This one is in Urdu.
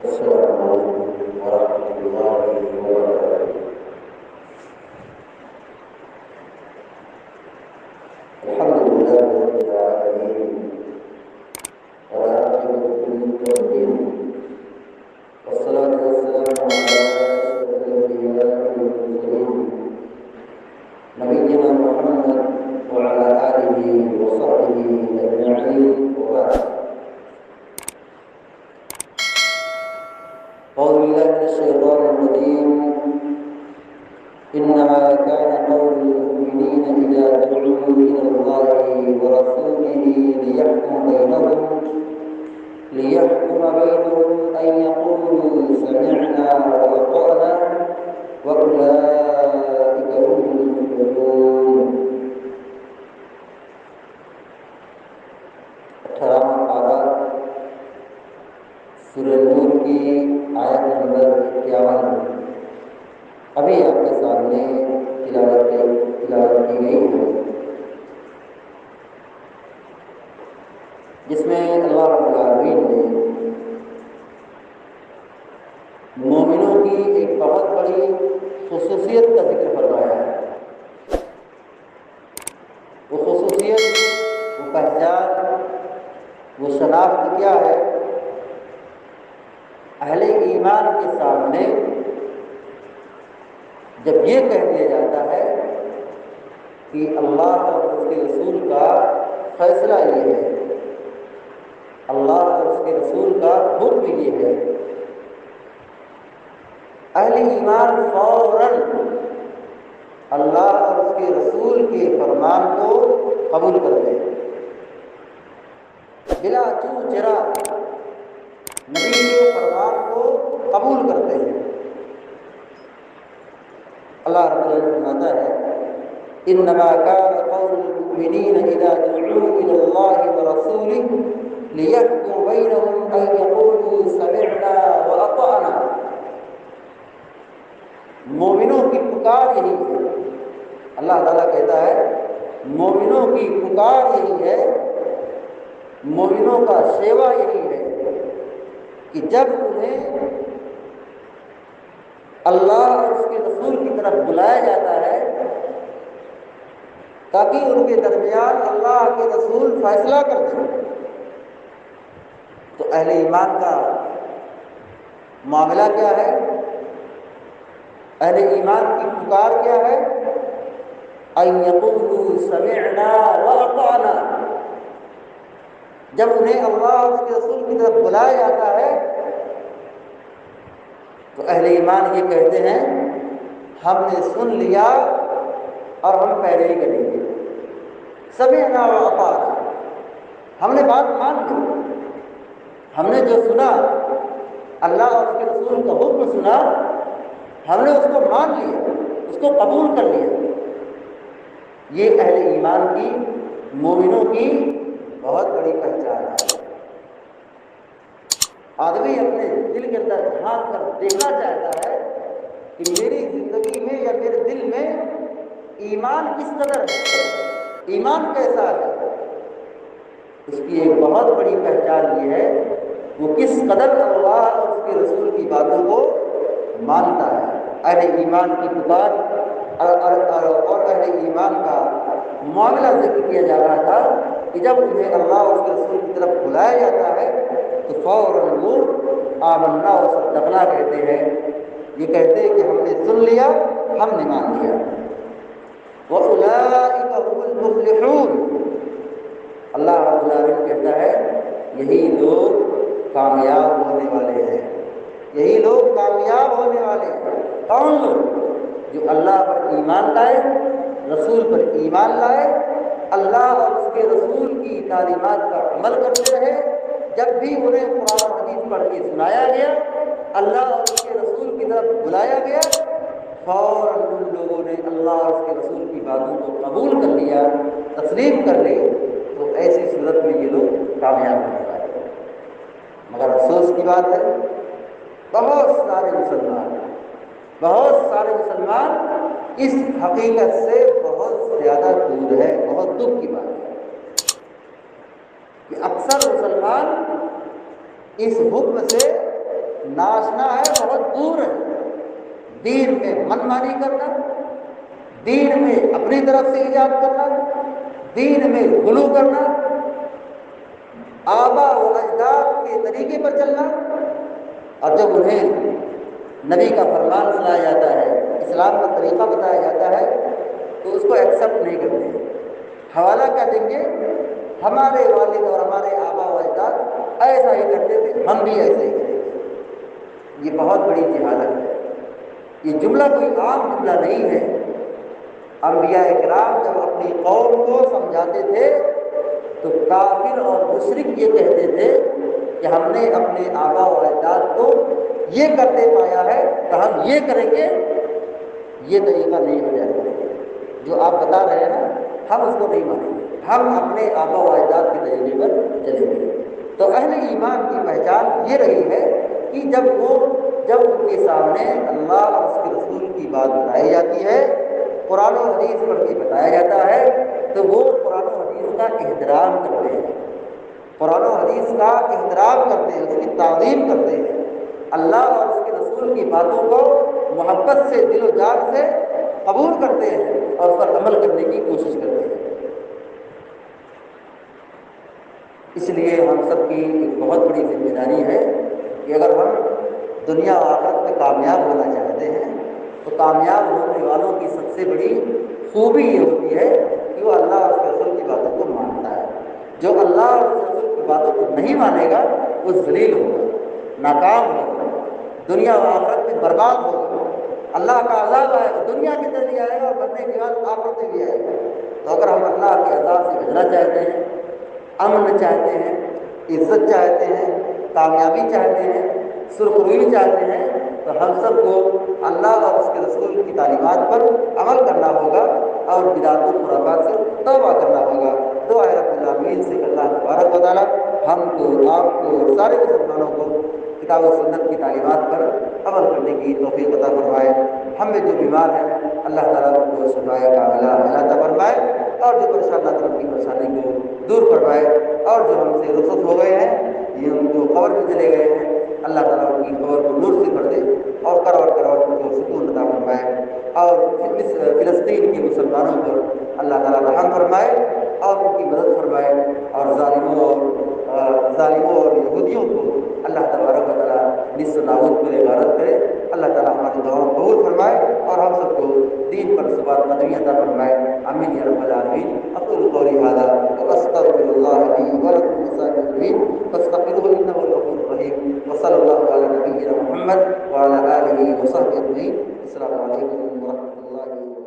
السلام علیکم ورحمۃ اللہ وبرکاتہ۔ الحمد للہ رب العالمین والعاقبۃ للمتقین والصلاة والسلام علی اشرف الانبیاء والمرسلین نبینا محمد وعلی آلہ وصحبہ اجمعین وبعد۔ أعوذ بالله من الشيطان الرجيم إنما كان قول المؤمنين إذا دعوا إلى الله ورسوله ليحكم بينهم أن يقولوا سمعنا وأطعنا وأولئك هم المفلحون۔ 18واں پارہ سورہ نور کی آیت نمبر 51 ابھی آپ کے سامنے تلاوت کی گئی ہے، جس میں اللہ رب العالمین نے مومنوں کی ایک بہت بڑی خصوصیت کا ذکر فرمایا ہے۔ وہ خصوصیت، وہ پہچان، وہ شناخت کیا ہے؟ اہل ایمان کے سامنے جب یہ کہہ دیا جاتا ہے کہ اللہ اور اس کے رسول کا فیصلہ یہ ہے، اللہ اور اس کے رسول کا حکم یہ ہے، اہل ایمان فوراً اللہ اور اس کے رسول کے فرمان کو قبول کرتے ہیں، بلا چو چرا نبی کے فرمان کو قبول کرتے ہیں۔ اللہ رب العزت فرماتا ہے انما كان قول المؤمنين اذا دعوا الى الله ورسوله ليحكم بينهم ان يقولوا سمعنا واطعنا۔ مومنوں کی پکار یہی ہے، اللہ تعالیٰ کہتا ہے مومنوں کی پکار یہی ہے، مومنوں کا شیوا یہی ہے کہ جب انہیں اللہ اور اس کے رسول کی طرف بلایا جاتا ہے تاکہ ان کے درمیان اللہ کے رسول فیصلہ کر دیں، تو اہل ایمان کا معاملہ کیا ہے؟ اہل ایمان کی پکار کیا ہے؟ ان یقولوا سمعنا واطعنا۔ جب انہیں اللہ اور اس کے رسول کی طرف بلایا جاتا ہے تو اہل ایمان یہ کہتے ہیں ہم نے سن لیا اور ہم پیروی کریں گے۔ سمعنا واطعنا، ہم نے بات مان لی، ہم نے جو سنا اللہ اور اس کے رسول کا حکم سنا، ہم نے اس کو مان لیا، اس کو قبول کر لیا۔ یہ اہل ایمان کی، مومنوں کی بہت بڑی پہچان ہے۔ آدمی اپنے دل کے اندر جھانک کر دیکھنا چاہتا ہے کہ میری زندگی میں یا میرے دل میں ایمان کس قدر ہے، ایمان کیسا ہے۔ اس کی ایک بہت بڑی پہچان یہ ہے وہ کس قدر اللہ اور اس کے رسول کی باتوں کو مانتا ہے۔ اہل ایمان کی پکار اور اہل ایمان کا معاملہ ذکر کیا جا رہا تھا کہ جب انہیں اللہ اور اس کے رسول کی طرف بلایا جاتا ہے تو فوراً وہ آمنا و صدقنا کہتے ہیں، یہ کہتے ہیں کہ ہم نے سن لیا، ہم نے مان لیا۔ وَأُولَٰئِكَ هُمُ الْمُفْلِحُونَ، اللہ رب العالمین کہتا ہے یہی لوگ کامیاب ہونے والے ہیں، یہی لوگ کامیاب ہونے والے ہیں۔ کون لوگ؟ جو اللہ پر ایمان لائے، رسول پر ایمان لائے، اللہ اور اس کے رسول کی تعلیمات پر عمل کرتے رہے۔ جب بھی انہیں قرآن و حدیث پڑھ کے سنایا گیا، اللہ اور اس کے رسول کی طرف بلایا گیا، فوراً ان لوگوں نے اللہ اور اس کے رسول کی باتوں کو قبول کر لیا، تسلیم کر لی، تو ایسی صورت میں یہ لوگ کامیاب ہونے والے۔ مگر افسوس کی بات ہے بہت سارے مسلمان اس حقیقت سے بہت زیادہ دور ہے۔ بہت دکھ کی بات ہے کہ اکثر مسلمان اس حکم سے ناچنا ہے بہت دور ہے، دین میں من مانی کرنا، دین میں اپنی طرف سے ایجاد کرنا، دین میں غلو کرنا، آبا و اجداد کے طریقے پر چلنا، اور جب انہیں نبی کا فرمان سنایا جاتا ہے، اسلام کا طریقہ بتایا جاتا ہے، تو اس کو ایکسیپٹ نہیں کرتے، حوالہ کیا دیں گے؟ ہمارے والد اور ہمارے آبا و اجداد ایسا ہی کرتے تھے، ہم بھی ایسا ہی کریں گے۔ یہ بہت بڑی جہالت ہے۔ یہ جملہ کوئی عام جملہ نہیں ہے۔ انبیاء کرام جب اپنی قوم کو سمجھاتے تھے تو کافر اور مشرک یہ کہتے تھے کہ ہم نے اپنے آبا و اجداد کو یہ کرتے پایا ہے تو ہم یہ کریں گے، یہ طریقہ نہیں ہو جائے گا۔ جو آپ بتا رہے ہیں نا، ہم اس کو نہیں مانیں گے، ہم اپنے آبا و اجداد کے طریقے پر چلیں گے۔ تو اہل ایمان کی پہچان یہ رہی ہے کہ جب ان کے سامنے اللہ اور اس کے رسول کی بات بتائی جاتی ہے، قرآن و حدیث پر بھی بتایا جاتا ہے، تو وہ قرآن و حدیث کا احترام کرتے ہیں، قرآن و حدیث کا احترام کرتے ہیں، اس کی تعظیم کرتے ہیں، اللہ اور اس کے رسول کی باتوں کو محبت سے، دل و جان سے قبول کرتے ہیں اور اس پر عمل کرنے کی کوشش کرتے ہیں۔ اس لیے ہم سب کی ایک بہت بڑی ذمہ داری ہے کہ اگر ہم دنیا و آخرت میں کامیاب ہونا چاہتے ہیں تو کامیاب ہونے والوں کی سب سے بڑی خوبی یہ ہوتی ہے کہ وہ اللہ اور اس کے رسول کی باتوں کو مانتا ہے۔ جو اللہ اور اس کے رسول کی باتوں کو نہیں مانے گا وہ ذلیل ہوگا، ناکام ہوگا، دنیا و آخرت میں برباد ہوگا، اللہ کا عذاب آئے گا، دنیا کے اندر بھی آئے گا اور مرنے کے بعد آخرت میں بھی آئے گا۔ تو اگر ہم اللہ کے عذاب سے بچنا چاہتے ہیں، امن چاہتے ہیں، عزت چاہتے ہیں، کامیابی چاہتے ہیں، سرخروئی چاہتے ہیں، تو ہم سب کو اللہ اور اس کے رسول کی تعلیمات پر عمل کرنا ہوگا اور بدعات و خرافات سے توبہ کرنا ہوگا۔ دعا ہے رب العالمین سے کہ اللہ تبارک و تعالیٰ ہم کو، آپ کو اور سارے مسلمانوں کو کتاب و سنت کی تعلیمات پر عمل کرنے کی توفیق عطا فرمائے۔ ہم میں جو بیمار ہیں اللہ تعالیٰ ان کو شفائے کاملہ عطا فرمائے، اور جو پریشان اللہ تعالیٰ کی پریشانی کو دور فرمائے، اور جو ہم سے رخصت ہو گئے ہیں، یہ جو قبر میں چلے گئے ہیں، اللہ تعالیٰ ان کی قبر کو نور سے بھر دے اور کروڑ ان کو سکون عطا فرمائے، اور فلسطین کے مسلمانوں پر اللہ تعالیٰ رحم فرمائے اور ان کی مدد فرمائے، اور ظالموں اور یہودیوں کو اللہ تبارک و تعالیٰ نصف نابود پر غارت کرے۔ اللہ تعالیٰ ہماری دعاؤں کو قبول فرمائے اور ہم سب کو دین پر ثبات قدمی عطا فرمائے۔ آمین یا رب العالمین۔ اقول قولی ھذا واستغفر اللہ لی ولکم ولسائر المسلمین فاستغفروہ انہ هو الغفور الرحیم، وصلی اللہ علی نبینا محمد وعلی آلہ وصحبہ اجمعین۔ السلام علیکم ورحمۃ اللہ وبرکاتہ۔